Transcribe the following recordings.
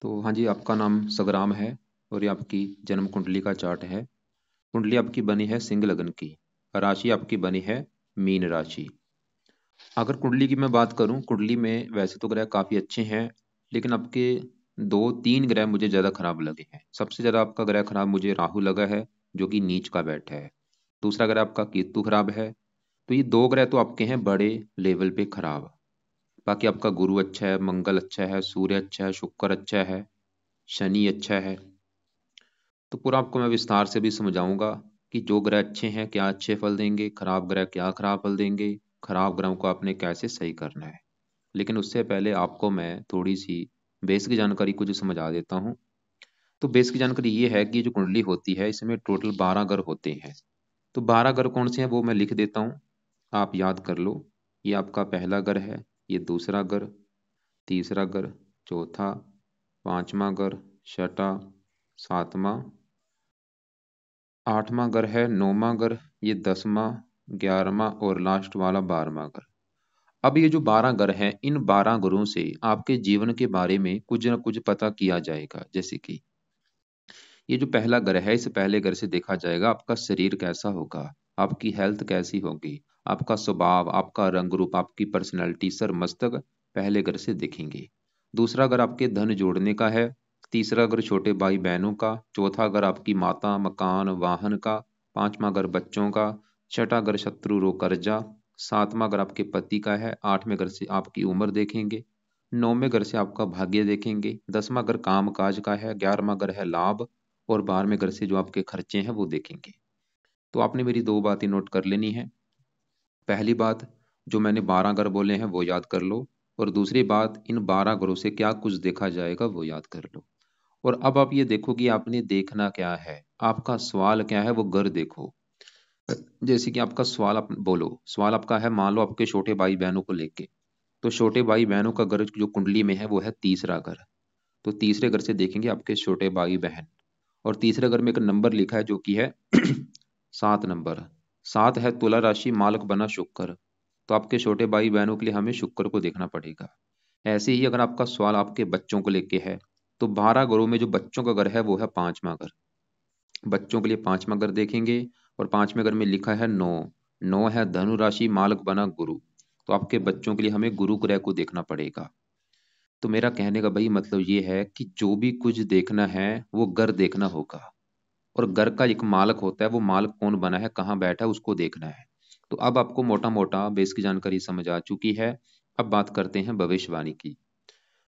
तो हाँ जी, आपका नाम सगराम है और ये आपकी जन्म कुंडली का चार्ट है। कुंडली आपकी बनी है सिंह लगन की। राशि आपकी बनी है मीन राशि। अगर कुंडली की मैं बात करूं, कुंडली में वैसे तो ग्रह काफ़ी अच्छे हैं, लेकिन आपके दो तीन ग्रह मुझे ज़्यादा खराब लगे हैं। सबसे ज़्यादा आपका ग्रह खराब मुझे राहु लगा है, जो कि नीच का बैठा है। दूसरा ग्रह आपका केतु खराब है। तो ये दो ग्रह तो आपके हैं बड़े लेवल पे खराब। बाकी आपका गुरु अच्छा है, मंगल अच्छा है, सूर्य अच्छा है, शुक्र अच्छा है, शनि अच्छा है। तो पूरा आपको मैं विस्तार से भी समझाऊंगा कि जो ग्रह अच्छे हैं क्या अच्छे फल देंगे, खराब ग्रह क्या खराब फल देंगे, खराब ग्रहों को आपने कैसे सही करना है। लेकिन उससे पहले आपको मैं थोड़ी सी बेसिक जानकारी कुछ समझा देता हूँ। तो बेसिक जानकारी ये है कि जो कुंडली होती है इसमें टोटल 12 ग्रह होते हैं। तो 12 ग्रह कौन से हैं वो मैं लिख देता हूँ, आप याद कर लो। ये आपका पहला ग्रह है, ये दूसरा ग्रह, तीसरा ग्रह, चौथा, पांचवा ग्रह, छठा, सातवां, आठवां ग्रह है, नौवां ग्रह, ये 10वां, 11वां और लास्ट वाला 12वां ग्रह। अब ये जो 12 ग्रह हैं, इन 12 ग्रहों से आपके जीवन के बारे में कुछ न कुछ पता किया जाएगा। जैसे कि ये जो पहला ग्रह है, इस पहले ग्रह से देखा जाएगा आपका शरीर कैसा होगा, आपकी हेल्थ कैसी होगी, आपका स्वभाव, आपका रंग रूप, आपकी पर्सनैलिटी, सर मस्तक पहले ग्रह से देखेंगे। दूसरा ग्रह आपके धन जोड़ने का है। तीसरा ग्रह छोटे भाई बहनों का। चौथा ग्रह आपकी माता, मकान, वाहन का। पांचवा ग्रह बच्चों का। छठा ग्रह शत्रु रोग कर्जा। सातवां ग्रह आपके पति का है। आठवें ग्रह से आपकी उम्र देखेंगे। नौवें ग्रह से आपका भाग्य देखेंगे। 10वां ग्रह काम काज का है। 11वां ग्रह है लाभ। और 12वें घर से जो आपके खर्चे हैं वो देखेंगे। तो आपने मेरी दो बातें नोट कर लेनी है। पहली बात, जो मैंने 12 घर बोले हैं वो याद कर लो। और दूसरी बात, इन 12 घरों से क्या कुछ देखा जाएगा वो याद कर लो। और अब आप ये देखो कि आपने देखना क्या है, आपका सवाल क्या है वो घर देखो। जैसे कि आपका सवाल, आप बोलो सवाल आपका है, मान लो आपके छोटे भाई बहनों को लेके। तो छोटे भाई बहनों का घर जो कुंडली में है वो है तीसरा घर। तो तीसरे घर से देखेंगे आपके छोटे भाई बहन। और तीसरे घर में एक नंबर लिखा है जो कि है 7 नंबर। 7 है तुला राशि, मालक बना शुक्र। तो आपके छोटे भाई बहनों के लिए हमें शुक्र को देखना पड़ेगा। ऐसे ही अगर आपका सवाल आपके बच्चों को लेके है, तो 12 घरों में जो बच्चों का घर है वो है पांचवा घर। बच्चों के लिए पांचवा घर देखेंगे। और पांचवें घर में लिखा है 9। 9 है धनु राशि, मालक बना गुरु। तो आपके बच्चों के लिए हमें गुरु ग्रह को देखना पड़ेगा। तो मेरा कहने का भाई मतलब ये है कि जो भी कुछ देखना है वो घर देखना होगा। और घर का एक मालक होता है, वो मालक कौन बना है, कहाँ बैठा है, उसको देखना है। तो अब आपको मोटा मोटा बेस की जानकारी समझ आ चुकी है। अब बात करते हैं भविष्यवाणी की।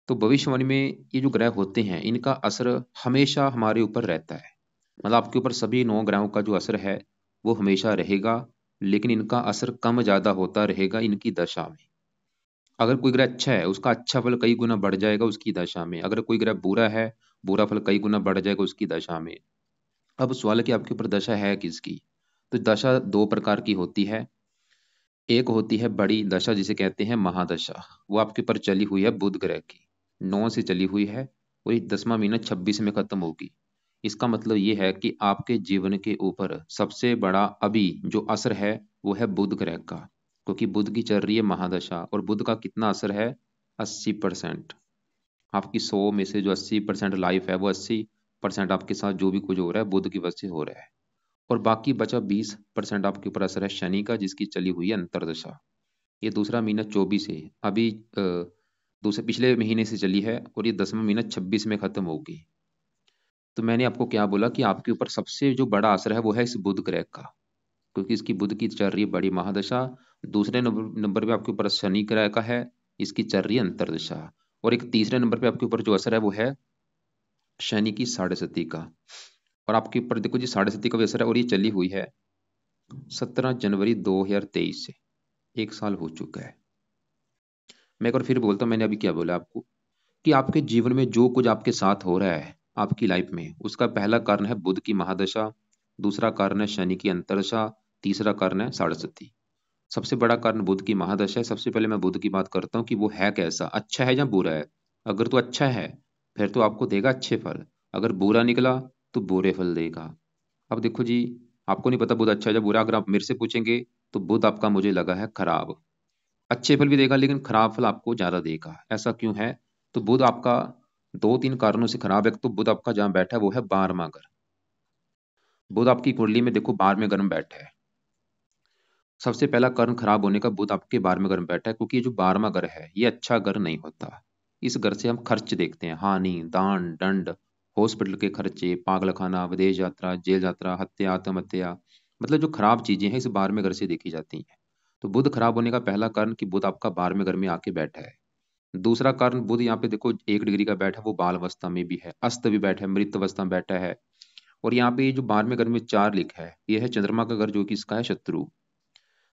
तो भविष्यवाणी में ये जो ग्रह होते हैं इनका असर हमेशा हमारे ऊपर रहता है। मतलब आपके ऊपर सभी 9 ग्रहों का जो असर है वो हमेशा रहेगा। लेकिन इनका असर कम ज्यादा होता रहेगा इनकी दशा में। अगर कोई ग्रह अच्छा है उसका अच्छा फल कई गुना बढ़ जाएगा उसकी दशा में। अगर कोई ग्रह बुरा है, बुरा फल कई गुना बढ़ जाएगा उसकी दशा में। अब सवाल है कि आपके ऊपर दशा है किसकी। तो दशा दो प्रकार की होती है। एक होती है बड़ी दशा जिसे कहते हैं महादशा। वो आपके ऊपर चली हुई है बुध ग्रह की, 9 से चली हुई है। और ये 10वां महीना 26 में खत्म होगी। इसका मतलब ये है कि आपके जीवन के ऊपर सबसे बड़ा अभी जो असर है वो है बुध ग्रह का। क्योंकि बुध की चल रही है महादशा, और बुध का कितना असर है, 80%। आपकी 100 में से जो 80% लाइफ है वो 80% आपके साथ जो भी कुछ हो रहा है बुध की वजह से हो रहा है। और बाकी बचा 20% आपके ऊपर असर है शनि का, जिसकी चली हुई है अंतरदशा। ये दूसरा महीना 24 है अभी, दूसरे पिछले महीने से चली है, और ये 10वां महीना 26 में खत्म होगी। तो मैंने आपको क्या बोला कि आपके ऊपर सबसे जो बड़ा असर है वो है इस बुध ग्रह का। क्योंकि इसकी बुध की चल रही है बड़ी महादशा। दूसरे नंबर पे आपके ऊपर शनि ग्रह का है, इसकी चल रही है अंतरदशा। और एक तीसरे नंबर पे आपके ऊपर जो असर है वो है शनि की साढ़े सती का। और आपके ऊपर देखो जी, साढ़े सती का भी असर है, और ये चली हुई है 17 जनवरी 2023 से। 1 साल हो चुका है। मैं एक बार फिर बोलता हूँ, मैंने अभी क्या बोला आपको, कि आपके जीवन में जो कुछ आपके साथ हो रहा है आपकी लाइफ में, उसका पहला कारण है बुध की महादशा। दूसरा कारण है शनि की अंतरदशा। तीसरा कारण है साढ़े सती। सबसे बड़ा कारण बुध की महादशा है। सबसे पहले मैं बुध की बात करता हूँ कि वो है कैसा, अच्छा है या बुरा है। अगर तो अच्छा है फिर तो आपको देगा अच्छे फल। अगर बुरा निकला तो बुरे फल देगा। अब देखो जी, आपको नहीं पता बुध अच्छा है या बुरा। अगर आप मेरे से पूछेंगे तो बुध आपका मुझे लगा है खराब। अच्छे फल भी देगा लेकिन खराब फल आपको ज्यादा देगा। ऐसा क्यों है, तो बुध आपका दो तीन कारणों से खराब है। एक तो बुध आपका जहां बैठा है वो है 12वां घर। बुध आपकी कुंडली में देखो 12वें घर में बैठा है। सबसे पहला कारण खराब होने का, बुध आपके 12वें घर में बैठा है, क्योंकि ये जो 12वां घर है ये अच्छा घर नहीं होता। इस घर से हम खर्च देखते हैं, हानि, दान, दंड, हॉस्पिटल के खर्चे, पागलखाना, विदेश यात्रा, जेल यात्रा, हत्या, आत्महत्या, मतलब जो खराब चीजें हैं इस 12वें घर से देखी जाती हैं। तो बुध खराब होने का पहला कारण कि बुध आपका 12वें घर में आके बैठा है। दूसरा कारण, बुध यहाँ पे देखो 1 डिग्री का बैठा है, वो बाल अवस्था में भी है, अस्त भी बैठा है, मृत अवस्था में बैठा है। और यहाँ पे ये जो 12वें घर में 4 लिखा है, ये है चंद्रमा का घर, जो कि इसका है शत्रु।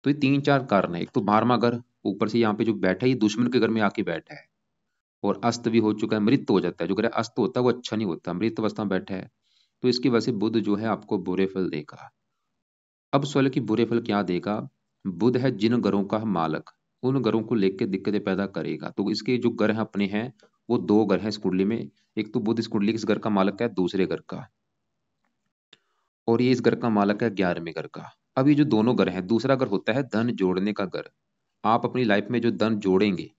तो ये तीन चार कारण है। एक तो 12वां घर, ऊपर से यहाँ पे जो बैठा है ये दुश्मन के घर में आके बैठा है, और अस्त भी हो चुका है, मृत हो जाता है। जो ग्रह अस्त होता है वो अच्छा नहीं होता, मृत अवस्था में बैठा है। तो इसकी वजह से बुध जो है आपको बुरे फल देगा। अब सवाल है कि बुरे फल क्या देगा। बुध है जिन ग्रहों का मालक, उन ग्रहों को लेकर दिक्कतें पैदा करेगा। तो इसके जो ग्रह अपने हैं वो दो ग्रह हैं इस कुंडली में। एक तो बुध इस कुंडली के इस घर का मालक है, दूसरे घर का, और ये इस घर का मालक है 11वें घर का। अब ये जो दोनों घर हैं, दूसरा घर होता है धन जोड़ने का घर। आप अपनी लाइफ में जो धन जोड़ेंगे,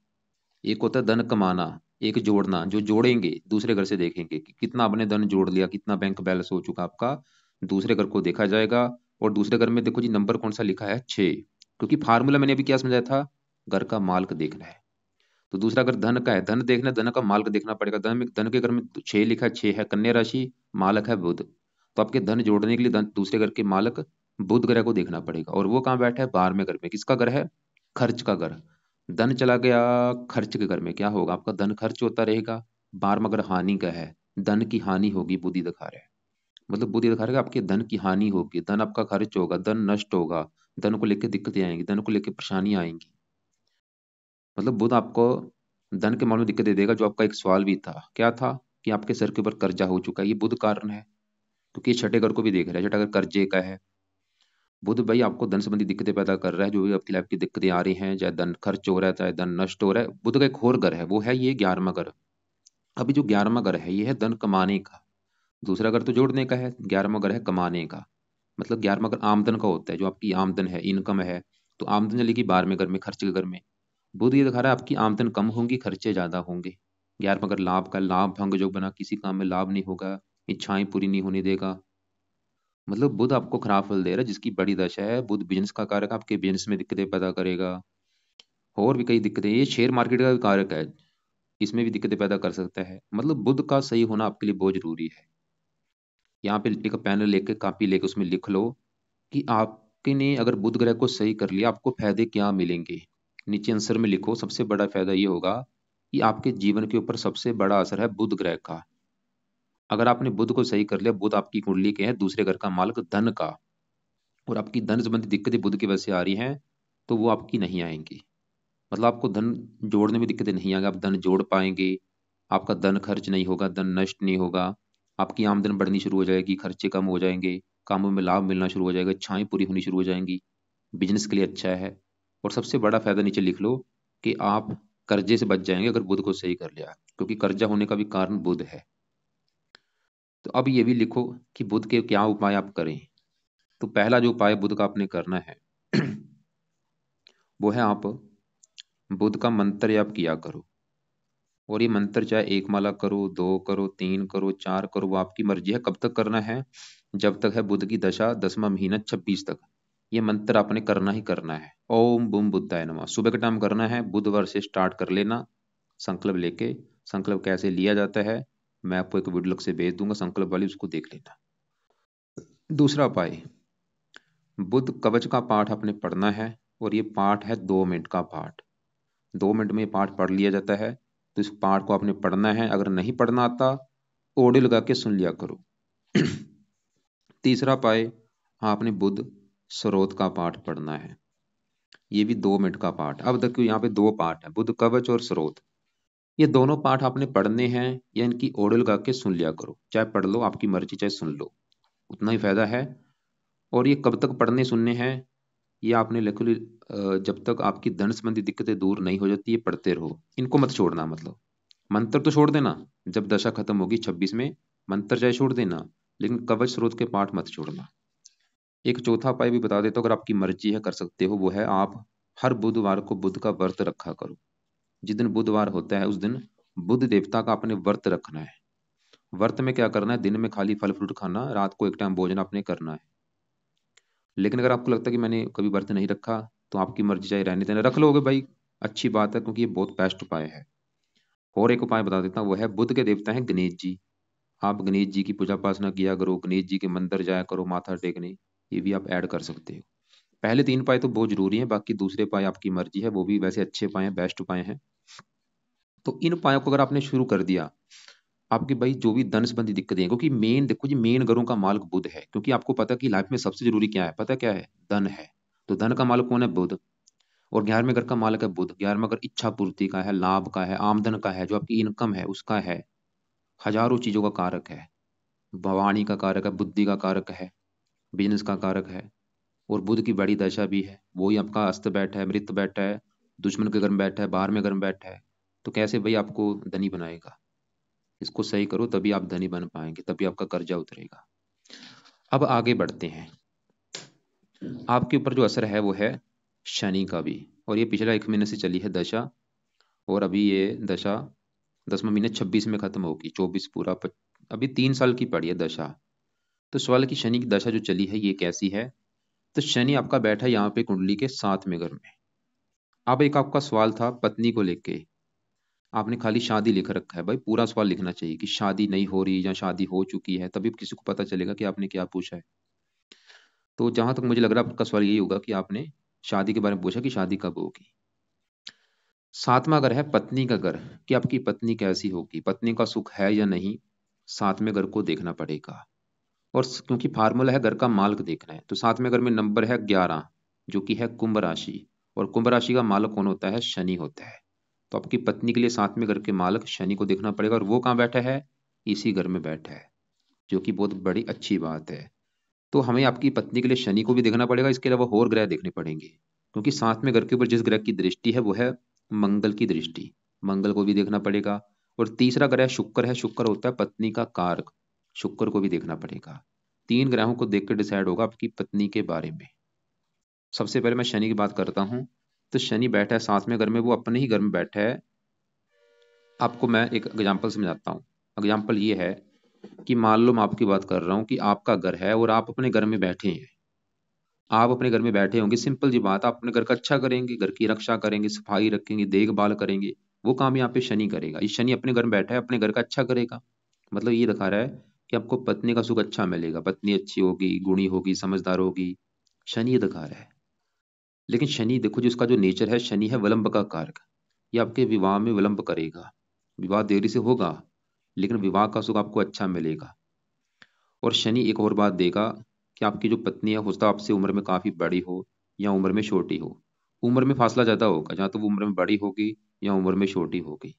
एक होता है धन कमाना, एक जोड़ना। जो जोड़ेंगे दूसरे घर से देखेंगे कि कितना आपने धन जोड़ लिया, कितना बैंक बैलेंस हो चुका आपका, दूसरे घर को देखा जाएगा। और दूसरे घर में देखो जी नंबर कौन सा लिखा है, 6, क्योंकि फार्मूला मैंने अभी क्या समझाया था, घर का माल्क देखना है। तो दूसरा घर धन का है, धन देखना है, धन का माल्क देखना पड़ेगा। धन के घर में 6 लिखा है, 6 है कन्या राशि, मालक है बुध। तो आपके धन जोड़ने के लिए दूसरे घर के मालक बुध ग्रह को देखना पड़ेगा। और वो कहाँ बैठा है, 12वें घर में। किसका घर है, खर्च का घर। धन चला गया खर्च के घर में, क्या होगा, आपका धन खर्च होता रहेगा। 12वां घर हानि का है, धन की हानि होगी, बुद्धि दिखा रहा है। मतलब बुद्धि दिखा रहा है कि आपके धन की हानि होगी, धन आपका खर्च होगा, धन नष्ट होगा, धन को लेकर दिक्कतें आएंगी, धन को लेकर परेशानियां आएंगी। मतलब बुध आपको धन के मामले में दिक्कत दे देगा। जो आपका एक सवाल भी था, क्या था, कि आपके सर के ऊपर कर्जा हो चुका है, ये बुध कारण है, क्योंकि ये छठे घर को भी देख रहा है। छठा घर कर्जे का है। बुध भाई आपको धन संबंधी दिक्कतें पैदा कर रहा है। जो भी आपकी लाइफ की दिक्कतें आ रही हैं, चाहे धन खर्च हो रहा है, चाहे धन नष्ट हो रहा है, बुध का एक और घर है, वो है ये 11वां घर। अभी जो 11वां घर है ये है धन कमाने का। दूसरा घर तो जोड़ने का है, 11वां घर है कमाने का। मतलब 11वां घर आमदन का होता है, जो आपकी आमदन है, इनकम है। तो आमदन चलेगी 12वें घर में, खर्च के घर में। बुध ये दिखा रहा है आपकी आमदन कम होंगी, खर्चे ज्यादा होंगे। 11वां घर लाभ का, लाभ भंग जो बना, किसी काम में लाभ नहीं होगा, इच्छाएं पूरी नहीं होने देगा। मतलब बुध आपको खराब फल दे रहा है। जिसकी बड़ी दशा है, बुध बिजनेस का कारक, आपके बिजनेस में दिक्कतें पैदा करेगा। और भी कई दिक्कतें, ये शेयर मार्केट का भी कारक है, इसमें भी दिक्कतें पैदा कर सकता है। मतलब बुध का सही होना आपके लिए बहुत जरूरी है। यहाँ पे एक पैनल लेके, कॉपी लेके उसमें लिख लो कि आपके ने अगर बुध ग्रह को सही कर लिया आपको फायदे क्या मिलेंगे। नीचे आंसर में लिखो, सबसे बड़ा फायदा ये होगा कि आपके जीवन के ऊपर सबसे बड़ा असर है बुध ग्रह का। अगर आपने बुध को सही कर लिया, बुध आपकी कुंडली के है दूसरे घर का मालिक धन का, और आपकी धन संबंधी दिक्कतें बुध की वजह से आ रही हैं, तो वो आपकी नहीं आएंगी। मतलब आपको धन जोड़ने में दिक्कतें नहीं आएंगी, आप धन जोड़ पाएंगे। आपका धन खर्च नहीं होगा, धन नष्ट नहीं होगा। आपकी आमदन बढ़नी शुरू हो जाएगी, खर्चे कम हो जाएंगे, कामों में लाभ मिलना शुरू हो जाएगा, इच्छाएं पूरी होनी शुरू हो जाएंगी। बिजनेस के लिए अच्छा है। और सबसे बड़ा फायदा नीचे लिख लो कि आप कर्जे से बच जाएंगे अगर बुध को सही कर लिया, क्योंकि कर्जा होने का भी कारण बुध है। तो अब ये भी लिखो कि बुध के क्या उपाय आप करें। तो पहला जो उपाय बुध का आपने करना है वो है आप बुध का मंत्र जाप किया करो। और ये मंत्र चाहे एक माला करो, 2 करो, 3 करो, 4 करो, वो आपकी मर्जी है। कब तक करना है, जब तक है बुध की दशा, 10वां महीना 26 तक। ये मंत्र आपने करना ही करना है। ओम बुम बुद्धाय नमः, सुबह के टाइम करना है, बुधवार से स्टार्ट कर लेना संकल्प लेके। संकल्प कैसे लिया जाता है मैं आपको एक वीडियो से भेज दूंगा, संकल्प वाली, उसको देख लेना। दूसरा उपाय, बुध कवच का पाठ आपने पढ़ना है। और ये पाठ है 2 मिनट का पाठ। 2 मिनट में ये पाठ पढ़ लिया जाता है। तो इस पाठ को आपने पढ़ना है। अगर नहीं पढ़ना आता, ऑडियो लगा के सुन लिया करो। तीसरा उपाय, हाँ, आपने बुध स्रोत का पाठ पढ़ना है। ये भी 2 मिनट का पाठ। अब देखो यहाँ पे दो पाठ है, बुध कवच और स्रोत। ये दोनों पाठ आपने पढ़ने हैं, या इनकी ऑडियो लगा के सुन लिया करो। चाहे पढ़ लो, आपकी मर्जी, चाहे सुन लो, उतना ही फायदा है। और ये कब तक पढ़ने सुनने हैं, ये आपने लिख ली, जब तक आपकी धन संबंधी दिक्कतें दूर नहीं हो जाती, ये पढ़ते रहो, इनको मत छोड़ना। मतलब मंत्र तो छोड़ देना, जब दशा खत्म होगी 26 में, मंत्र चाहे छोड़ देना, लेकिन कवच स्रोत के पाठ मत छोड़ना। एक चौथा उपाय भी बता देता हूँ, अगर आपकी मर्जी है कर सकते हो। वो है आप हर बुधवार को बुध का व्रत रखा करो। जिस दिन बुधवार होता है उस दिन बुध देवता का आपने व्रत रखना है। व्रत में क्या करना है, दिन में खाली फल फ्रूट खाना, रात को एक टाइम भोजन आपने करना है। लेकिन अगर आपको लगता है कि मैंने कभी व्रत नहीं रखा, तो आपकी मर्जी, चाहे रहने देना, रख लोगे भाई, अच्छी बात है, क्योंकि ये बहुत बेस्ट उपाय है। और एक उपाय बता देता हूँ, वो है बुध के देवता हैं गणेश जी। आप गणेश जी की पूजा उपासना किया करो, गणेश जी के मंदिर जाया करो माथा टेकने, ये भी आप ऐड कर सकते हो। पहले 3 उपाय तो बहुत जरूरी हैं, बाकी दूसरे उपाय आपकी मर्जी है, वो भी वैसे अच्छे उपाय हैं, बेस्ट उपाय हैं। तो इन उपायों को अगर आपने शुरू कर दिया, आपकी भाई जो भी धन संबंधी दिक्कतें हैं, क्योंकि मेन देखो जी, मेन घरों का मालिक बुध है, क्योंकि आपको पता है कि लाइफ में सबसे जरूरी क्या है, पता है क्या है, धन है। तो धन का मालिक कौन है, बुध। और 11वें घर का मालिक है बुध। 11वां घर इच्छा पूर्ति का है, लाभ का है, आमदन का है, जो आपकी इनकम है उसका है, हजारों चीजों का कारक है, वाणी का कारक है, बुद्धि का कारक है, बिजनेस का कारक है। और बुध की बड़ी दशा भी है, वही आपका अस्त बैठा है, मृत बैठा है, दुश्मन के घर में बैठा है, बाहर में घर में बैठा है। तो कैसे भाई आपको धनी बनाएगा, इसको सही करो, तभी आप धनी बन पाएंगे, तभी आपका कर्जा उतरेगा। अब आगे बढ़ते हैं। आपके ऊपर जो असर है वो है शनि का भी, और ये पिछला 1 महीने से चली है दशा। और अभी ये दशा 10वां महीने 26 में खत्म होगी, 24 पूरा अभी 3 साल की पड़ी है दशा। तो सवाल है कि शनि की दशा जो चली है ये कैसी है। तो शनि आपका बैठा है यहाँ पे कुंडली के 7वें घर में। अब एक आपका सवाल था पत्नी को लेके, आपने खाली शादी लिख रखा है, भाई पूरा सवाल लिखना चाहिए कि शादी नहीं हो रही या शादी हो चुकी है, तभी किसी को पता चलेगा कि आपने क्या पूछा है। तो जहां तक मुझे लग रहा है आपका सवाल यही होगा कि आपने शादी के बारे में पूछा कि शादी कब होगी। 7वां घर है पत्नी का घर, कि आपकी पत्नी कैसी होगी, पत्नी का सुख है या नहीं, 7वें घर को देखना पड़ेगा। और क्योंकि फार्मूला है घर का मालिक देखना है, तो 7वें घर में नंबर है 11, जो कि है कुंभ राशि। और कुंभ राशि का मालिक कौन होता है, शनि होता है। तो आपकी पत्नी के लिए 7वें घर के मालिक शनि को देखना पड़ेगा, और वो कहाँ बैठा है, इसी घर में बैठा है, जो कि बहुत बड़ी अच्छी बात है। तो हमें आपकी पत्नी के लिए शनि को भी देखना पड़ेगा, इसके अलावा और ग्रह देखने पड़ेंगे, क्योंकि 7वें घर के ऊपर जिस ग्रह की दृष्टि है वो है मंगल की दृष्टि, मंगल को भी देखना पड़ेगा। और तीसरा ग्रह शुक्र है, शुक्र होता है पत्नी का कारक, शुक्र को भी देखना पड़ेगा। 3 ग्रहों को देख कर डिसाइड होगा आपकी पत्नी के बारे में। सबसे पहले मैं शनि की बात करता हूँ। तो शनि बैठा है 7वें घर में, वो अपने ही घर में बैठा है। आपको मैं एक एग्जाम्पल समझाता हूँ। एग्जाम्पल ये है कि मान लो मैं आपकी बात कर रहा हूँ कि आपका घर है और आप अपने घर में बैठे हैं। आप अपने घर में बैठे होंगे, सिंपल जी बात, आप अपने घर का अच्छा करेंगे, घर की रक्षा करेंगे, सफाई रखेंगे, देखभाल करेंगे। वो काम यहाँ पे शनि करेगा। ये शनि अपने घर में बैठा है, अपने घर का अच्छा करेगा। मतलब ये दिखा रहा है कि आपको पत्नी का सुख अच्छा मिलेगा, पत्नी अच्छी होगी, गुणी होगी, समझदार होगी। शनि ये दिखा रहा है। लेकिन शनि देखो, जिसका जो नेचर है, शनि है विलंब का कारक। ये आपके विवाह में विलंब करेगा, विवाह देरी से होगा, लेकिन विवाह का सुख आपको अच्छा मिलेगा। और शनि एक और बात देगा कि आपकी जो पत्नी है, हो सकता है आपसे उम्र में काफी बड़ी हो या उम्र में छोटी हो। उम्र में फासला ज्यादा होगा, जहां तो वो उम्र में बड़ी होगी या उम्र में छोटी होगी।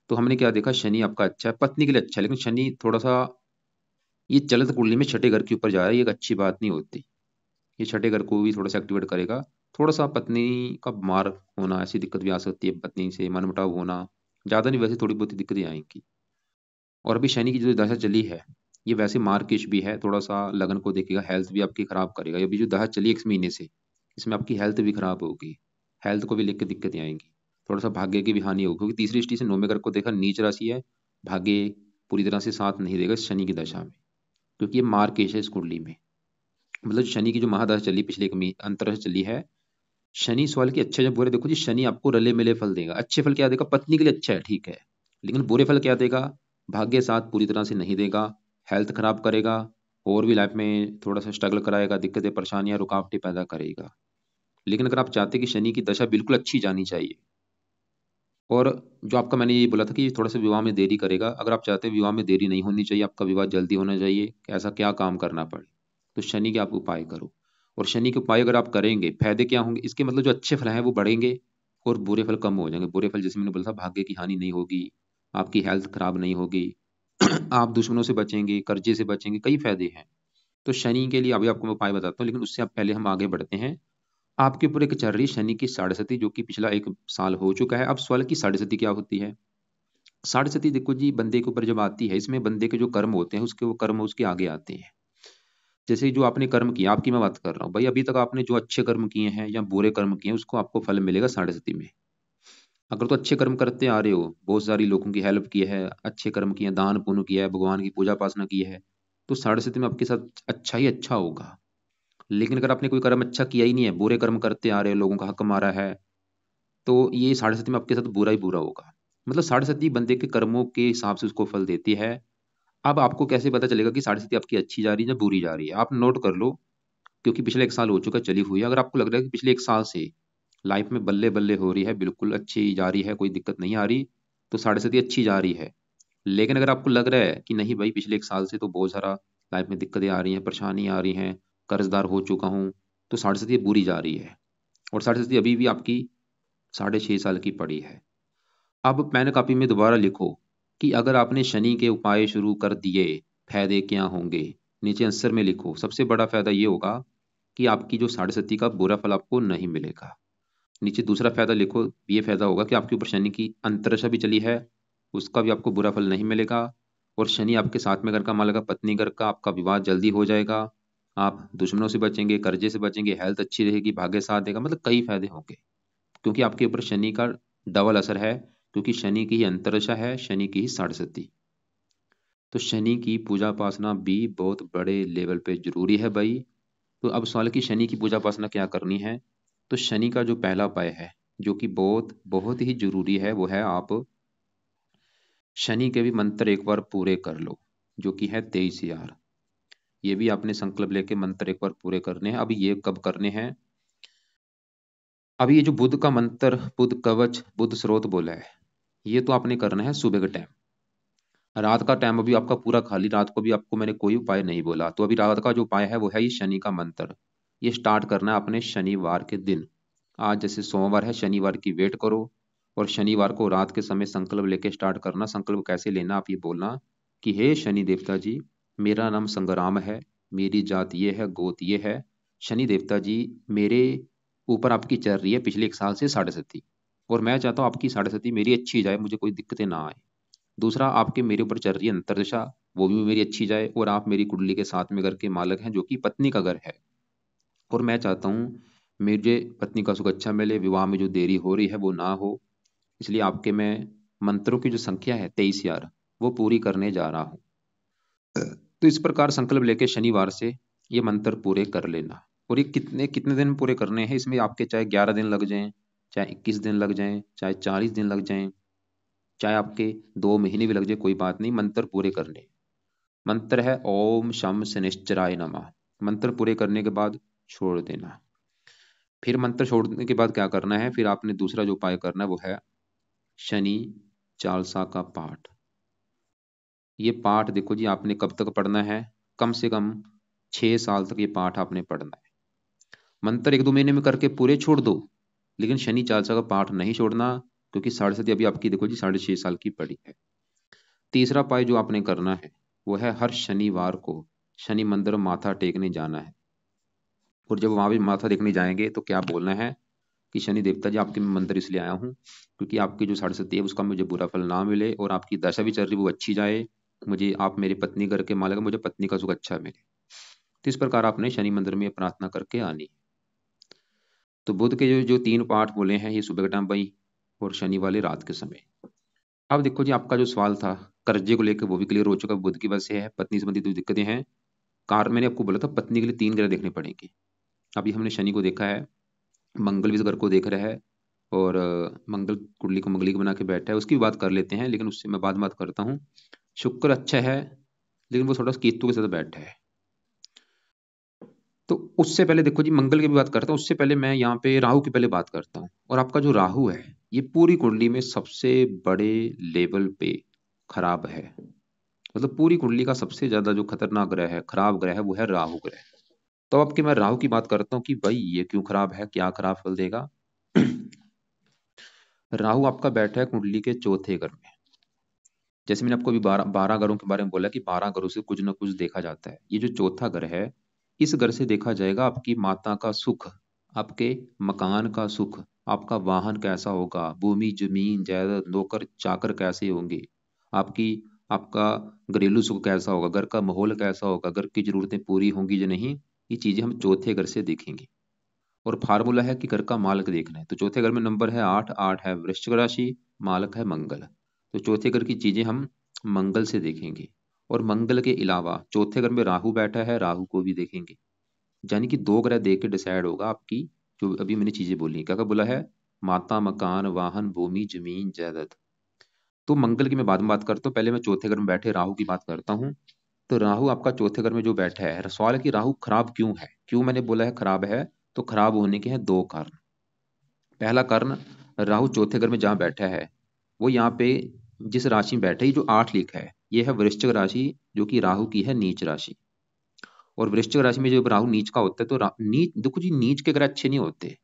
तो हमने क्या देखा, शनि आपका अच्छा है, पत्नी के लिए अच्छा है, लेकिन शनि थोड़ा सा ये चलित कुंडली में छठे घर के ऊपर जा रहा है, ये एक अच्छी बात नहीं होती। ये छठे घर को भी थोड़ा सा एक्टिवेट करेगा। थोड़ा सा पत्नी का बीमार होना, ऐसी दिक्कत भी आ सकती है, पत्नी से मनमुटाव होना, ज्यादा नहीं, वैसे थोड़ी बहुत दिक्कतें आएंगी। और अभी शनि की जो दशा चली है, ये वैसे मार्किश भी है, थोड़ा सा लगन को देखेगा, हेल्थ भी आपकी खराब करेगा। ये अभी जो दशा चली 1 महीने से, इसमें आपकी हेल्थ भी खराब होगी, हेल्थ को भी लेकर दिक्कतें आएंगी। थोड़ा सा भाग्य की भी हानि होगी, क्योंकि तीसरी दृष्टि से 9वें घर को देखा, नीच राशि है, भाग्य पूरी तरह से साथ नहीं देगा इस शनि की दशा में, क्योंकि ये मार्केश है इस कुंडली में। मतलब शनि की जो महादशा चली पिछले अंतर चली है, शनि सवाल की अच्छे जब बुरे देखो जी, शनि आपको रले मिले फल देगा। अच्छे फल क्या देगा, पत्नी के लिए अच्छा है ठीक है, लेकिन बुरे फल क्या देगा, भाग्य साथ पूरी तरह से नहीं देगा, हेल्थ खराब करेगा, और भी लाइफ में थोड़ा सा स्ट्रगल कराएगा, दिक्कतें परेशानियां रुकावटें पैदा करेगा। लेकिन अगर आप चाहते कि शनि की दशा बिल्कुल अच्छी जानी चाहिए, और जो आपका मैंने ये बोला था कि थोड़ा सा विवाह में देरी करेगा, अगर आप चाहते हैं विवाह में देरी नहीं होनी चाहिए, आपका विवाह जल्दी होना चाहिए, ऐसा क्या काम करना पड़े, तो शनि के आप उपाय करो। और शनि के उपाय अगर आप करेंगे, फायदे क्या होंगे इसके, मतलब जो अच्छे फल हैं वो बढ़ेंगे, और बुरे फल कम हो जाएंगे। बुरे फल जैसे मैंने बोला था, भाग्य की हानि नहीं होगी, आपकी हेल्थ खराब नहीं होगी, आप दुश्मनों से बचेंगे, कर्जे से बचेंगे, कई फायदे हैं। तो शनि के लिए अभी आपको मैं उपाय बताता हूँ, लेकिन उससे आप पहले हम आगे बढ़ते हैं। आपके ऊपर एक चल रही शनि की साढ़े सती, जो कि पिछला 1 साल हो चुका है। अब सवाल की साढ़े सती क्या होती है। साढ़े सती देखो जी, बंदे के ऊपर जब आती है, इसमें बंदे के जो कर्म होते हैं, उसके वो कर्म उसके आगे आते हैं। जैसे जो आपने कर्म किया, आपकी मैं बात कर रहा हूँ भाई, अभी तक आपने जो अच्छे कर्म किए हैं या बुरे कर्म किए हैं, उसको आपको फल मिलेगा साढ़े सती में। अगर तो अच्छे कर्म करते आ रहे हो, बहुत सारी लोगों की हेल्प की है, अच्छे कर्म किए हैं, दान पुण्य किया है, भगवान की पूजा उपासना की है, तो साढ़े साथी में आपके साथ अच्छा ही अच्छा होगा। लेकिन अगर आपने कोई कर्म अच्छा किया ही नहीं है, बुरे कर्म करते आ रहे हो, लोगों का हक मारा है, तो ये साढ़े साथी में आपके साथ बुरा ही बुरा होगा। मतलब साढ़े साथी बंदे के कर्मों के हिसाब से उसको फल देती है। अब आपको कैसे पता चलेगा कि साढ़े साथी आपकी अच्छी जा रही है या बुरी जा रही है? आप नोट कर लो, क्योंकि पिछले 1 साल हो चुका है चली हुई है। अगर आपको लग रहा है कि पिछले 1 साल से लाइफ में बल्ले बल्ले हो रही है, बिल्कुल अच्छी जा रही है, कोई दिक्कत नहीं आ रही, तो साढ़े साथी अच्छी जा रही है। लेकिन अगर आपको लग रहा है कि नहीं भाई, पिछले 1 साल से तो बहुत सारा लाइफ में दिक्कतें आ रही हैं, परेशानी आ रही हैं, कर्जदार हो चुका हूँ, तो साढ़े साथी बुरी जा रही है। और साढ़े साथी अभी भी आपकी 6.5 साल की पड़ी है। अब पेन कॉपी में दोबारा लिखो कि अगर आपने शनि के उपाय शुरू कर दिए, फायदे क्या होंगे। नीचे आंसर में लिखो, सबसे बड़ा फायदा ये होगा कि आपकी जो साढ़े साथी का बुरा फल आपको नहीं मिलेगा। नीचे दूसरा फायदा लिखो, ये फायदा होगा कि आपके ऊपर शनि की अंतरदशा भी चली है, उसका भी आपको बुरा फल नहीं मिलेगा। और शनि आपके साथ में घर का मालिक, पत्नी घर का, आपका विवाह जल्दी हो जाएगा, आप दुश्मनों से बचेंगे, कर्जे से बचेंगे, हेल्थ अच्छी रहेगी, भाग्य साथ देगा, मतलब कई फायदे होंगे। क्योंकि आपके ऊपर शनि का डबल असर है, क्योंकि शनि की ही अंतरदशा है, शनि की ही साढ़े। तो शनि की पूजा उपासना भी बहुत बड़े लेवल पे जरूरी है भाई। तो अब सवाल है कि शनि की पूजा उपासना क्या करनी है। तो शनि का जो पहला उपाय है, जो कि बहुत बहुत ही जरूरी है, वो है आप शनि के भी मंत्र एक बार पूरे कर लो, जो कि है 23 यार। ये भी आपने संकल्प लेके मंत्र एक बार पूरे करने हैं। अभी ये कब करने हैं? अभी ये जो बुध का मंत्र, बुध कवच, बुध स्रोत बोला है, ये तो आपने करना है सुबह के टाइम। रात का टाइम अभी आपका पूरा खाली, रात को भी आपको मैंने कोई उपाय नहीं बोला। तो अभी रात का जो उपाय है वो है ये शनि का मंत्र। ये स्टार्ट करना है आपने शनिवार के दिन। आज जैसे सोमवार है, शनिवार की वेट करो, और शनिवार को रात के समय संकल्प लेके स्टार्ट करना। संकल्प कैसे लेना, आप ये बोलना कि हे शनि देवता जी, मेरा नाम संग्राम है, मेरी जात ये है, गोत ये है। शनि देवता जी, मेरे ऊपर आपकी चल रही है पिछले 1 साल से साढ़े सती, और मैं चाहता हूँ आपकी साढ़े सती मेरी अच्छी जाए, मुझे कोई दिक्कतें ना आए। दूसरा, आपके मेरे ऊपर चल रही है अंतरदशा, वो भी मेरी अच्छी जाए, और आप मेरी कुंडली के साथ में घर के मालक हैं, जो कि पत्नी का घर है, और मैं चाहता हूँ मुझे पत्नी का सुख अच्छा मिले, विवाह में जो देरी हो रही है वो ना हो। इसलिए आपके मैं मंत्रों की जो संख्या है 23 यार, वो पूरी करने जा रहा हूँ। तो इस प्रकार संकल्प लेके शनिवार से ये मंत्र पूरे कर लेना। और ये कितने कितने दिन पूरे करने हैं, इसमें आपके चाहे 11 दिन लग जाएं, चाहे 21 दिन लग जाएं, चाहे 40 दिन लग जाएं, चाहे आपके 2 महीने भी लग जाए, कोई बात नहीं, मंत्र पूरे करने। मंत्र है ओम शम शनिश्चराय नमः। मंत्र पूरे करने के बाद छोड़ देना। फिर मंत्र छोड़ने के बाद क्या करना है, फिर आपने दूसरा जो उपाय करना है वो है शनि चालीसा का पाठ। ये पाठ देखो जी, आपने कब तक पढ़ना है? कम से कम 6 साल तक ये पाठ आपने पढ़ना है। मंत्र 1-2 महीने में करके पूरे छोड़ दो, लेकिन शनि चालीसा का पाठ नहीं छोड़ना, क्योंकि साढ़े साथी अभी आपकी देखो जी 6.5 साल की पड़ी है। तीसरा उपाय जो आपने करना है वो है हर शनिवार को शनि मंदिर में माथा टेकने जाना है। और जब वहां भी माथा टेकने जाएंगे तो क्या बोलना है कि शनि देवता जी, आपके मैं मंदिर इसलिए आया हूँ क्योंकि आपकी जो साढ़े सती है उसका मुझे बुरा फल ना मिले, और आपकी दशा भी चल रही वो अच्छी जाए, मुझे आप मेरी पत्नी करके मालिक, मुझे पत्नी का सुख अच्छा मिले। तो इस प्रकार आपने शनि मंदिर में ये प्रार्थना करके आनी। तो बुध के जो जो 3 पाठ बोले हैं, ये सुबह के टाइम भाई, और शनि वाले रात के समय। अब देखो जी, आपका जो सवाल था कर्जे को लेकर, वो भी क्लियर हो चुका। बुध की वजह से है, पत्नी संबंधी जो दिक्कतें हैं, कार मैंने आपको बोला था पत्नी के लिए 3 ग्रह देखने पड़ेंगे। अभी हमने शनि को देखा है, मंगल भी इस घर को देख रहा है, और मंगल कुंडली को मंगली को बना के बैठा है, उसकी भी बात कर लेते हैं, लेकिन उससे मैं बाद में बात करता हूँ। शुक्र अच्छा है, लेकिन वो थोड़ा सा केतु के साथ बैठा है। तो उससे पहले देखो जी, मंगल की भी बात करता हूँ, उससे पहले मैं यहाँ पे राहु की पहले बात करता हूँ। और आपका जो राहु है, ये पूरी कुंडली में सबसे बड़े लेवल पे खराब है। मतलब पूरी कुंडली का सबसे ज्यादा जो खतरनाक ग्रह है, खराब ग्रह है, वो है राहु ग्रह। तो अब की मैं राहु की बात करता हूँ कि भाई ये क्यों खराब है, क्या खराब फल देगा। राहु आपका बैठा है कुंडली के चौथे घर में। जैसे मैंने आपको अभी 12 घरों के बारे में बोला कि 12 घरों से कुछ ना कुछ देखा जाता है। ये जो चौथा घर है, इस घर से देखा जाएगा आपकी माता का सुख, आपके मकान का सुख, आपका वाहन कैसा होगा, भूमि जमीन जायदाद नौकर चाकर कैसे होंगे, आपकी आपका घरेलू सुख कैसा होगा, घर का माहौल कैसा होगा, घर की जरूरतें पूरी होंगी या नहीं, ये चीजें हम चौथे घर से देखेंगे। और फार्मूला है कि घर का मालक देखना है। तो चौथे घर में नंबर है 8, 8 है वृश्चिक राशि, मालक है मंगल। तो चौथे घर की चीजें हम मंगल से देखेंगे। और मंगल के अलावा चौथे घर में राहु बैठा है, राहु को भी देखेंगे। यानी कि दो ग्रह देख के डिसाइड होगा आपकी जो अभी मैंने चीजें बोली। क्या क्या बोला है? माता, मकान, वाहन, भूमि, जमीन, जायदाद। तो मंगल की मैं बाद में बात करता हूँ, पहले मैं चौथे घर में बैठे राहु की बात करता हूँ। तो राहु आपका चौथे घर में जो बैठा है, सवाल है कि राहु खराब क्यों है? क्यों मैंने बोला है खराब है? तो खराब होने के हैं दो कारण। पहला कारण, राहु चौथे घर में जहाँ बैठा है वो यहाँ पे जिस राशि में बैठा है, ये जो 8 लिखा है ये है वृश्चिक राशि, जो कि राहु की है नीच राशि। और वृश्चिक राशि में जब राहु नीच का होता है तो नीच, देखो जी, नीच के ग्रह अच्छे नहीं होते।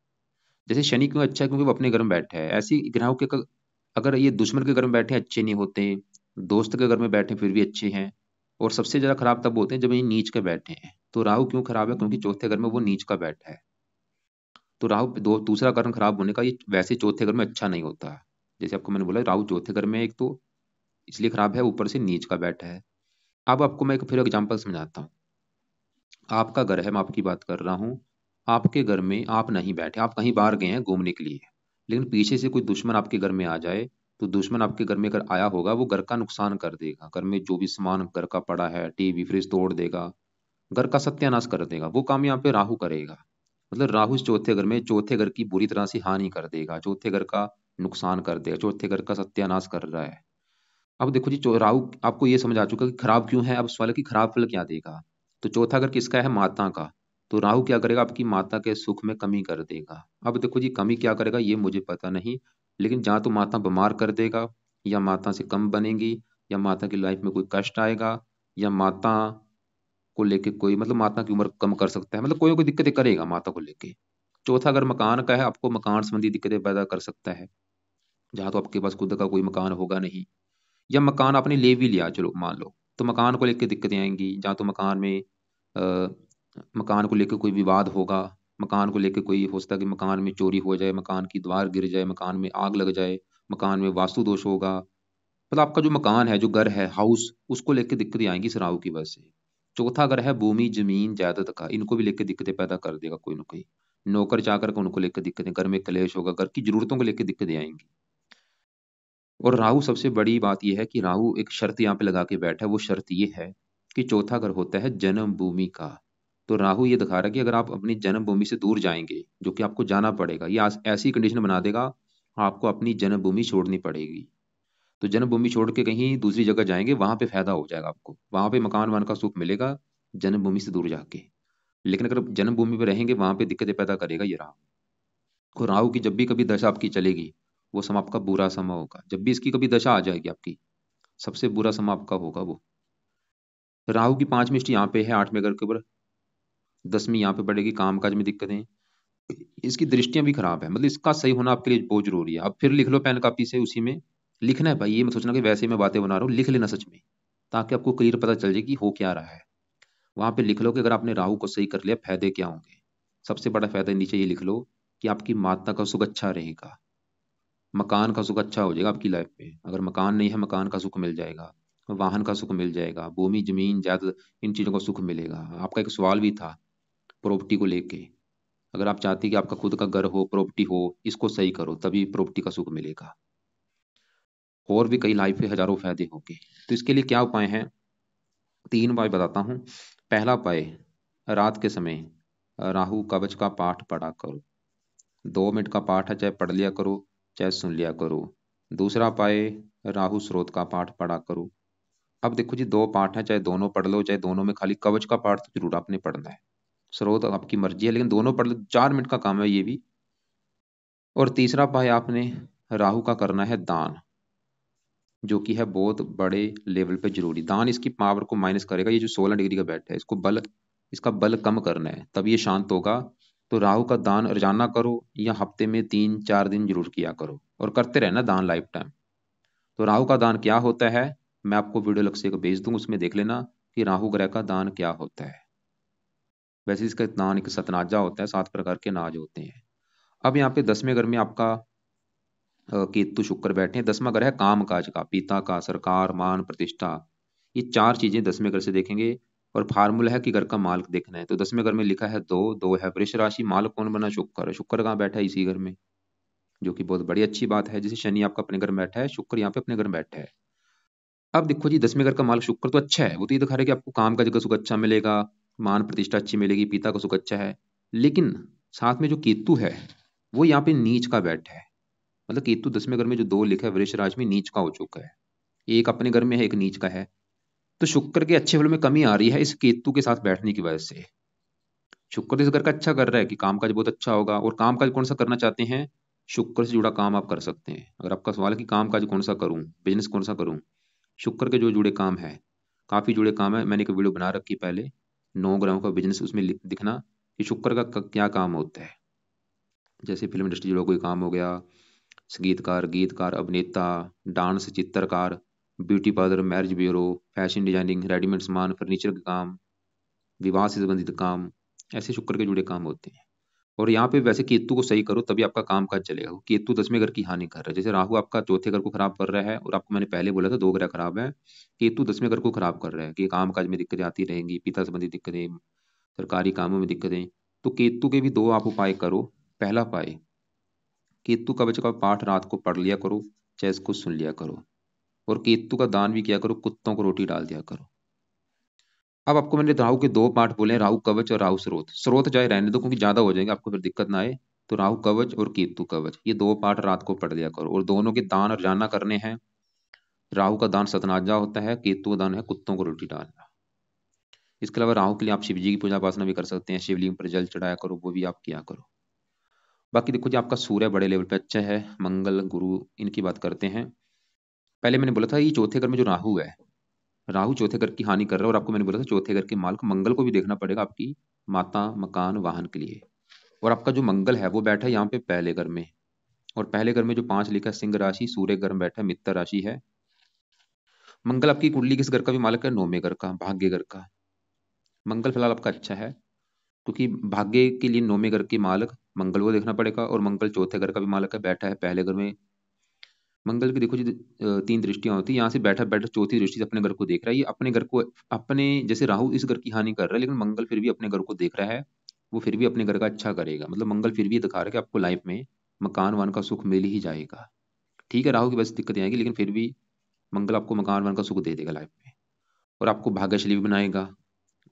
जैसे शनि क्यों अच्छा है? क्योंकि वो अपने घर में बैठा है। ऐसे ही ग्रहों के अगर ये दुश्मन के घर में बैठे अच्छे नहीं होते, दोस्त के घर में बैठे फिर भी अच्छे हैं। और सबसे ज्यादा खराब तब होते हैं जब ये नीच के बैठे हैं। तो राहु क्यों खराब है? क्योंकि चौथे घर में वो नीच का बैठा है। तो राहु दूसरा कारण खराब होने का, ये वैसे चौथे घर में अच्छा नहीं होता। जैसे आपको मैंने बोला राहु चौथे घर में एक तो इसलिए खराब है, ऊपर से नीच का बैठा है। अब आपको मैं एक फिर एग्जाम्पल समझाता हूँ। आपका घर है, मैं आपकी बात कर रहा हूँ। आपके घर में आप नहीं बैठे, आप कहीं बाहर गए हैं घूमने के लिए, लेकिन पीछे से कोई दुश्मन आपके घर में आ जाए। तो दुश्मन आपके घर में अगर आया होगा वो घर का नुकसान कर देगा। घर में जो भी सामान घर का पड़ा है, टीवी फ्रिज तोड़ देगा, घर का सत्यानाश कर देगा। वो काम यहाँ पे राहु करेगा। मतलब राहु इस चौथे घर में चौथे घर की बुरी तरह से हानि कर देगा, चौथे घर का नुकसान कर देगा, चौथे घर का सत्यानाश कर रहा है। अब देखो जी, राहु आपको ये समझ आ चुका कि खराब क्यों है। अब सवाल है कि खराब फल क्या देगा। तो चौथा घर किसका है? माता का। तो राहु क्या करेगा? आपकी माता के सुख में कमी कर देगा। अब देखो जी, कमी क्या करेगा ये मुझे पता नहीं, लेकिन जहाँ तो माता बीमार कर देगा, या माता से कम बनेगी, या माता की लाइफ में कोई कष्ट आएगा, या माता को लेके कोई, मतलब माता की उम्र कम कर सकता है, मतलब कोई कोई दिक्कतें करेगा माता को लेके। चौथा अगर मकान का है, आपको मकान संबंधी दिक्कतें पैदा कर सकता है, जहाँ तो आपके पास खुद का कोई मकान होगा नहीं। या मकान आपने ले भी लिया, चलो मान लो, तो मकान को लेकर दिक्कतें आएंगी। जहाँ तो मकान में अ, मकान को लेकर कोई विवाद होगा, मकान को लेकर कोई हो सकता है कि मकान में चोरी हो जाए, मकान की दीवार गिर जाए, मकान में आग लग जाए, मकान में वास्तु दोष होगा। मतलब आपका जो मकान है, जो घर है, हाउस, उसको लेकर दिक्कतें आएंगी इस राहु की वजह से। चौथा घर है भूमि, जमीन, जायदाद का, इनको भी लेकर दिक्कतें पैदा कर देगा कोई ना कोई। नौकर चाकर का, उनको लेकर दिक्कतें, घर में कलेश होगा, घर की जरूरतों को लेकर दिक्कतें आएंगी। और राहु सबसे बड़ी बात यह है कि राहु एक शर्त यहाँ पे लगा के बैठा है। वो शर्त ये है कि चौथा घर होता है जन्मभूमि का। तो राहु ये दिखा रहा है कि अगर आप अपनी जन्मभूमि से दूर जाएंगे, जो कि आपको जाना पड़ेगा, ये ऐसी कंडीशन बना देगा आपको अपनी जन्मभूमि छोड़नी पड़ेगी। तो जन्मभूमि छोड़ के कहीं दूसरी जगह जाएंगे, वहां पे फायदा हो जाएगा आपको, वहां पे मकान वान का सुख मिलेगा जन्मभूमि से दूर जाके। लेकिन अगर जन्मभूमि पे रहेंगे, वहां पे दिक्कतें पैदा करेगा ये राहु। तो राहु की जब भी कभी दशा आपकी चलेगी, वो समय आपका बुरा समय होगा। जब भी इसकी कभी दशा आ जाएगी आपकी, सबसे बुरा समय आपका होगा वो। राहु की 5वीं दृष्टि यहाँ पे है 8वें घर के ऊपर, 10वीं यहाँ पे पड़ेगी, कामकाज में दिक्कतें। इसकी दृष्टियां भी खराब है, मतलब इसका सही होना आपके लिए बहुत जरूरी है। अब फिर लिख लो पेन कापी से, उसी में लिखना है भाई। ये मत सोचना कि वैसे ही मैं बातें बना रहा हूँ, लिख लेना सच में, ताकि आपको क्लियर पता चल जाए कि हो क्या रहा है। वहां पे लिख लो कि अगर आपने राहु को सही कर लिया, फायदे क्या होंगे। सबसे बड़ा फायदा नीचे ये लिख लो कि आपकी माता का सुख अच्छा रहेगा, मकान का सुख अच्छा हो जाएगा आपकी लाइफ में। अगर मकान नहीं है, मकान का सुख मिल जाएगा, वाहन का सुख मिल जाएगा, भूमि जमीन जायदाद, इन चीजों का सुख मिलेगा। आपका एक सवाल भी था प्रॉपर्टी को लेके। अगर आप चाहती कि आपका खुद का घर हो, प्रॉपर्टी हो, इसको सही करो, तभी प्रॉपर्टी का सुख मिलेगा। और भी कई लाइफ के हजारों फायदे होंगे। तो इसके लिए क्या उपाय हैं? 3 उपाय बताता हूँ। पहला उपाय, रात के समय राहु कवच का पाठ पढ़ा करो। 2 मिनट का पाठ है, चाहे पढ़ लिया करो, चाहे सुन लिया करो। दूसरा उपाय, राहु स्रोत का पाठ पढ़ा करो। अब देखो जी, 2 पाठ है, चाहे दोनों पढ़ लो, चाहे दोनों में खाली कवच का पाठ तो जरूर आपने पढ़ना है। स्रोत आपकी मर्जी है, लेकिन दोनों पढ़ लो, 4 मिनट का काम है ये भी। और तीसरा उपाय, आपने राहु का करना है दान, जो कि है बहुत बड़े लेवल पे जरूरी। दान इसकी पावर को माइनस करेगा। ये जो 16 डिग्री का बैठ है, इसको बल, इसका बल कम करना है, तब ये शांत होगा। तो राहु का दान रोजाना करो, या हफ्ते में 3-4 दिन जरूर किया करो, और करते रहना दान लाइफ टाइम। तो राहु का दान क्या होता है, मैं आपको वीडियो अलग से भेज दूंगा, उसमें देख लेना कि राहु ग्रह का दान क्या होता है। वैसे इसका दान एक सतनाजा होता है, 7 प्रकार के नाज होते हैं। अब यहाँ पे 10वें घर में आपका केतु शुक्र बैठे हैं। 10वां घर है काम काज का, पिता का, सरकार, मान प्रतिष्ठा। ये 4 चीजें 10वें घर से देखेंगे। और फार्मूला है कि घर का मालिक देखना है। तो 10वें घर में लिखा है दो, दो है वृष राशि, मालिक कौन बना? शुक्र। शुक्र कहाँ बैठा है? इसी घर में, जो कि बहुत बड़ी अच्छी बात है। जैसे शनि आपका अपने घर में बैठा है, शुक्र यहाँ पे अपने घर में बैठा है। अब देखो जी, 10वें घर का मालिक शुक्र तो अच्छा है, वो तो ये दिखा रहा है कि आपको काम का जगह सुख अच्छा मिलेगा, मान प्रतिष्ठा अच्छी मिलेगी, पिता का सुख अच्छा है। लेकिन साथ में जो केतु है वो यहाँ पे नीच का बैठा है। मतलब केतु 10वें घर में जो दो लिखा है वृष राशि में, नीच का हो चुका है। एक अपने घर में है, एक नीच का है। तो शुक्र के अच्छे फल में कमी आ रही है इस केतु के साथ बैठने की वजह से। शुक्र इस घर का अच्छा कर रहा है कि कामकाज बहुत अच्छा होगा। और कामकाज कौन सा करना चाहते हैं? शुक्र से जुड़ा काम आप कर सकते हैं। अगर आपका सवाल है कि कामकाज कौन सा करूं, बिजनेस कौन सा करूं, शुक्र के जो जुड़े काम है, काफी जुड़े काम है। मैंने एक वीडियो बना रखी पहले, 9 ग्रहों का बिजनेस, उसमें दिखना कि शुक्र का क्या काम होता है। जैसे फिल्म इंडस्ट्री जुड़ा कोई काम हो गया, संगीतकार, गीतकार, अभिनेता, डांस, चित्रकार, beauty parlour, marriage bureau, fashion designing, readymade सामान, फर्नीचर का काम, विवाह से संबंधित काम, ऐसे शुक्र के जुड़े काम होते हैं। और यहाँ पे वैसे केतु को सही करो तभी आपका काम काज चलेगा। केतु 10वें घर की हानि कर रहा है। जैसे राहु आपका चौथे घर को खराब कर रहा है, और आपको मैंने पहले बोला था 2 ग्रह खराब है, केतु 10वें घर को खराब कर रहा है कि काम काज में दिक्कतें आती रहेंगी, पिता संबंधी दिक्कतें, सरकारी कामों में दिक्कतें। तो केतु के भी 2 आप उपाय करो। पहला उपाय, केतु कवच का पाठ रात को पढ़ लिया करो, चाहे इसको सुन लिया करो। और केतु का दान भी किया करो, कुत्तों को रोटी डाल दिया करो। अब आपको मैंने राहु के 2 पाठ बोले हैं, राहु कवच और राहु स्रोत। स्रोत चाहे रहने दो क्योंकि ज्यादा हो जाएंगे, आपको फिर दिक्कत ना आए। तो राहु कवच और केतु कवच, ये 2 पाठ रात को पढ़ लिया करो। और दोनों के दान और जाना करने हैं। राहु का दान सतनाजा होता है, केतु का दान है कुत्तों को रोटी डालना। इसके अलावा राहु के लिए आप शिव जी की पूजा उपासना भी कर सकते हैं, शिवलिंग पर जल चढ़ाया करो, वो भी आप किया करो। बाकी देखो जी, आपका सूर्य बड़े लेवल पे अच्छा है, मंगल, गुरु, इनकी बात करते हैं। पहले मैंने बोला था ये चौथे घर में जो राहु है, राहु चौथे घर की हानि कर रहा है। और आपको मैंने बोला था चौथे घर के मालिक मंगल को भी देखना पड़ेगा आपकी माता, मकान, वाहन के लिए। और आपका जो मंगल है वो बैठा है यहाँ पे पहले घर में। और पहले घर में जो 5 लिखा है सिंह राशि, सूर्य घर में बैठा है, मित्र राशि है। मंगल आपकी कुंडली किस घर का भी मालिक है? 9वें घर का, भाग्य घर का। मंगल फिलहाल आपका अच्छा है, क्योंकि भाग्य के लिए 9वें घर के मालिक मंगल को देखना पड़ेगा। और मंगल चौथे घर का भी मालिक है, बैठा है पहले घर में। मंगल की देखो जी 3 दृष्टियां होती है। यहाँ से बैठा बैठा चौथी दृष्टि से अपने घर को देख रहा है। ये अपने घर को, अपने जैसे राहु इस घर की हानि कर रहा है, लेकिन मंगल फिर भी अपने घर को देख रहा है। वो फिर भी अपने घर का अच्छा करेगा। मतलब मंगल फिर भी दिखा रहा है कि आपको लाइफ में मकान वान का सुख मिल ही जाएगा। ठीक है, राहु की वजह से दिक्कतें आएगी, लेकिन फिर भी मंगल आपको मकान वान का सुख दे देगा लाइफ में। और आपको भाग्यशाली भी बनाएगा,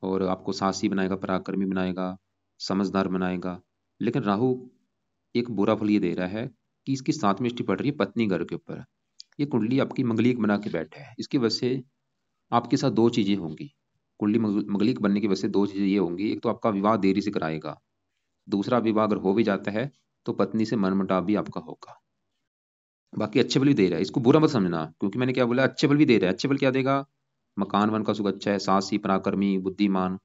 और आपको साहसी बनाएगा, पराक्रमी बनाएगा, समझदार बनाएगा। लेकिन राहु एक बुरा फल ये दे रहा है कि इसकी 7वीं दृष्टि पड़ रही है पत्नी घर के ऊपर। ये कुंडली आपकी मंगलिक बना के बैठा है। इसकी वजह से आपके साथ 2 चीजें होंगी। कुंडली मंगलिक बनने की वजह से 2 चीजें ये होंगी, एक तो आपका विवाह देरी से कराएगा, दूसरा विवाह अगर हो भी जाता है तो पत्नी से मनमुटाव भी आपका होगा। बाकी अच्छे बल भी दे रहा है, इसको बुरा मत समझना, क्योंकि मैंने क्या बोला, अच्छे बल भी दे रहा है। अच्छे बल क्या देगा? मकान वन का सुख अच्छा है, साहसी, पराक्रमी, बुद्धिमान,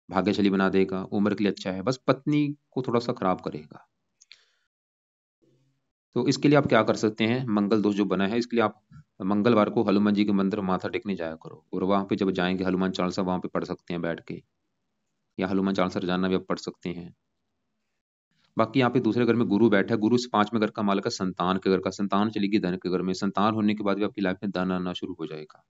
भाग्यशाली बना देगा, उम्र के लिए अच्छा है। बस पत्नी को थोड़ा सा खराब करेगा। तो इसके लिए आप क्या कर सकते हैं? मंगल दोष जो बना है, इसके लिए आप मंगलवार को हनुमान जी के मंदिर माथा टेकने जाया करो। और वहां पे जब जाएंगे, हनुमान चालीसा वहां पे पढ़ सकते हैं बैठ के, या हनुमान चालीसा रोजाना भी आप पढ़ सकते हैं। बाकी यहाँ पे दूसरे घर में गुरु बैठा है। गुरु से 5वें घर का मालिक है संतान के घर का। संतान चलेगी धन के घर में। संतान होने के बाद भी आपकी लाइफ में धन आना शुरू हो जाएगा,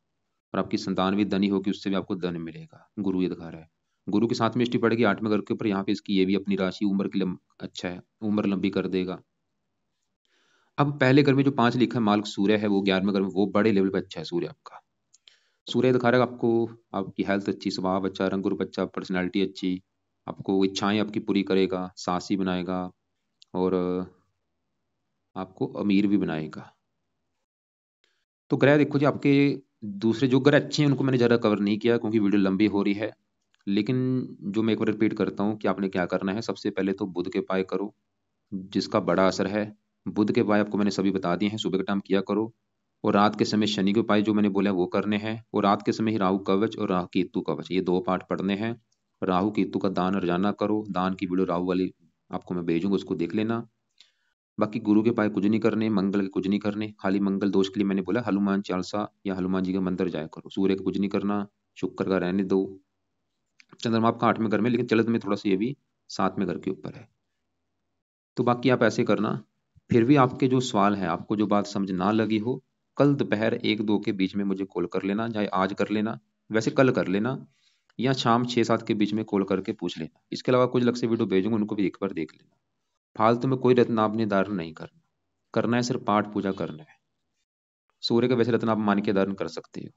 और आपकी संतान भी धनी होगी, उससे भी आपको धन मिलेगा। गुरु ये दिखा रहा है। गुरु के साथ में दृष्टि पड़ेगी 8वें घर के ऊपर। यहाँ पे इसकी ये भी अपनी राशि उम्र के लिए अच्छा है, उम्र लंबी कर देगा। अब पहले घर में जो 5 लिखा है मालिक सूर्य है, वो 11वें घर में, वो बड़े लेवल पे अच्छा है सूर्य आपका। सूर्य दिखा रहा है आपको आपकी हेल्थ अच्छी, स्वभाव अच्छा, रंग रूप अच्छा, पर्सनैलिटी अच्छी, आपको इच्छाएं आपकी पूरी करेगा, साहसी बनाएगा, और आपको अमीर भी बनाएगा। तो ग्रह देखो जी, आपके दूसरे जो ग्रह अच्छे हैं उनको मैंने ज़्यादा कवर नहीं किया क्योंकि वीडियो लंबी हो रही है। लेकिन जो मैं एक बार रिपीट करता हूँ कि आपने क्या करना है। सबसे पहले तो बुध के उपाय करो, जिसका बड़ा असर है। बुध के उपाय आपको मैंने सभी बता दिए हैं, सुबह के टाइम किया करो। और रात के समय शनि के उपाय जो मैंने बोला वो करने हैं। और रात के समय ही राहु कवच और राहु केतु कवच, ये 2 पाठ पढ़ने हैं। राहु केतु का दान रोजाना करो। दान की वीडियो राहु वाली आपको मैं भेजूंगा, उसको देख लेना। बाकी गुरु के पाए कुछ नहीं करने, मंगल के कुछ नहीं करने। खाली मंगल दोष के लिए मैंने बोला हनुमान चालीसा या हनुमान जी के मंदिर जाया करो। सूर्य का कुछ नहीं करना, शुक्र का रहने दो। चंद्रमा आपका 8वें घर में, लेकिन चलित में थोड़ा सा ये भी 7वें घर के ऊपर है। तो बाकी आप ऐसे करना। फिर भी आपके जो सवाल है, आपको जो बात समझ ना लगी हो, कल दोपहर 1-2 के बीच में मुझे कॉल कर लेना, चाहे आज कर लेना, वैसे कल कर लेना। या शाम 6-7 के बीच में कॉल करके पूछ लेना। इसके अलावा कुछ अलग से वीडियो भेजूंगा, उनको भी एक बार देख लेना। फालतू में कोई रत्न आपने धारण नहीं करना, करना है सिर्फ पाठ पूजा करना है। सूर्य का वैसे रत्न आप मान के धारण कर सकते हो।